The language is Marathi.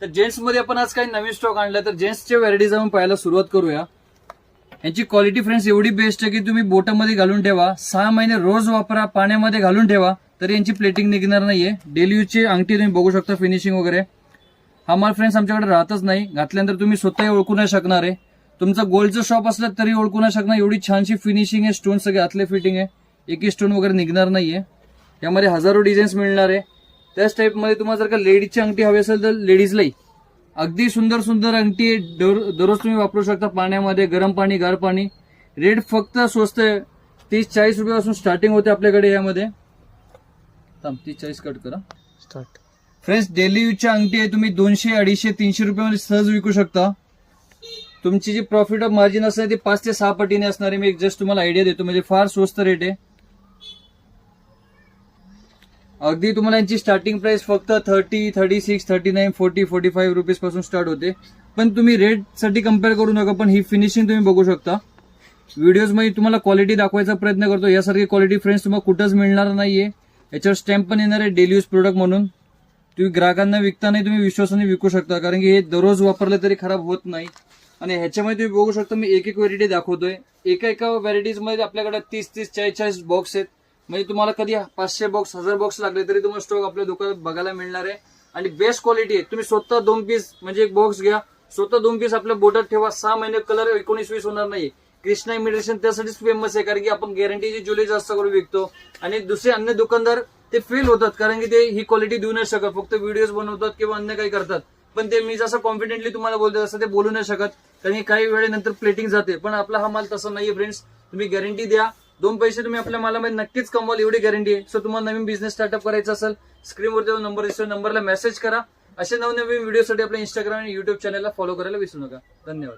तर जेंट्स मध्ये आपण आज काही नवीन स्टॉक आणला, तर जेंट्सच्या व्हरायटीज आपण पाहायला सुरुवात करूया. यांची क्वालिटी फ्रेंड्स एवढी बेस्ट आहे की तुम्ही बोटामध्ये घालून ठेवा, 6 महिने रोज वापरा, पाण्यामध्ये घालून ठेवा तरी यांची प्लेटिंग निघणार नाहीये. डेली यूजची अंगठी तुम्ही बघू शकता, फिनिशिंग वगैरे. हा माल फ्रेंड्स आमच्याकडे राहतच नाही, घातल्यानंतर तुम्ही स्वतःही ओळखू नाही शकणार आहे. तुमचं गोल्डचं शॉप असलं तरी ओळखू नाही शकणार, एवढी छानशी फिनिशिंग आहे. स्टोन सगळे आतले फिटिंग आहे, एकही स्टोन वगैरे निघणार नाहीये. यामध्ये हजारो डिझाईन्स मिळणार आहे. त्याच टाईपमध्ये तुम्हाला जर का लेडीजची अंगठी हवी असेल तर लेडीजलाही अगदी सुंदर सुंदर अंगठी आहे. दररोज तुम्ही वापरू शकता पाण्यामध्ये, गरम पाणी, गार पाणी. रेट फक्त स्वस्त आहे, 30-40 रुपयापासून स्टार्टिंग होते आपल्याकडे. यामध्ये 30-40 कट करा स्टार्ट. फ्रेंड्स डेली यूजच्या अंगठी आहे, तुम्ही 200, 250, 300 रुपयामध्ये सहज विकू शकता. तुमची जी प्रॉफिट ऑफ मार्जिन असणार ते 5 ते 6 पटीने असणार आहे. मी जस्ट तुम्हाला आयडिया देतो, म्हणजे फार स्वस्त रेट आहे. अगदी तुम्हाला यांची स्टार्टिंग प्राइस फक्त 30, 36, 39, 40, 45 रुपीज पासून स्टार्ट होते. पण तुम्ही रेट साठी कम्पेअर करू नका, पण ही फिनिशिंग तुम्ही बघू शकता. व्हिडिओज मध्ये तुम्हाला क्वालिटी दाखवायचा प्रयत्न करतो. यासारखी क्वालिटी फ्रेंड्स तुम्हाला कुठंच मिळणार नाहीये. याच्यावर स्टॅम्प पण येणार आहे डेली यूज प्रोडक्ट म्हणून. तुम्ही ग्राहकांना विकता नाही, तुम्ही विश्वासाने विकू शकता, कारण की हे दररोज वापरले तरी खराब होत नाही. आणि ह्याच्यामध्ये तुम्ही बघू शकता, मी एक व्हरायटी दाखवतोय. एका व्हरायटीज मध्ये आपल्याकडे 30-30, 40-40 बॉक्स आहेत. म्हणजे तुम्हाला कधी 500 बॉक्स, 1000 बॉक्स लागले तरी तुम्हाला स्टॉक आपल्या दुकानात बघायला मिळणार आहे. आणि बेस्ट क्वालिटी आहे. तुम्ही स्वतः 2 पीस, म्हणजे एक बॉक्स घ्या, स्वतः 2 पीस आपल्या बोटात ठेवा, 6 महिने कलर 19-20 होणार नाही. कृष्णा इमिटेशन त्यासाठीच फेमस आहे, कारण की आपण गॅरंटीची ज्वेलरी जास्त करून विकतो. आणि दुसरे अन्य दुकानदार ते फेल होतात, कारण की ते ही क्वालिटी देऊ नाही शकत, फक्त व्हिडिओज बनवतात किंवा अन्य काही करतात. पण ते मी जसं कॉन्फिडेंटली तुम्हाला बोलतो तसं ते बोलू नाही शकत, कारण की काही वेळेनंतर प्लेटिंग जाते. पण आपला हा माल तसा नाहीये फ्रेंड्स. तुम्ही गॅरंटी द्या, 2 पैसे तुम्ही आपल्या मालामध्ये नक्कीच कमवाल, एवढी गॅरंटी आहे. सो तुम्हाला नवीन बिझनेस स्टार्टअप करायचा असेल, स्क्रीनवरती नंबर दिसतो, नंबरला मेसेज करा. असे नवनवीन व्हिडिओसाठी आपल्या इंस्टाग्राम आणि युट्यूब चॅनलला फॉलो करायला विसरू नका. धन्यवाद.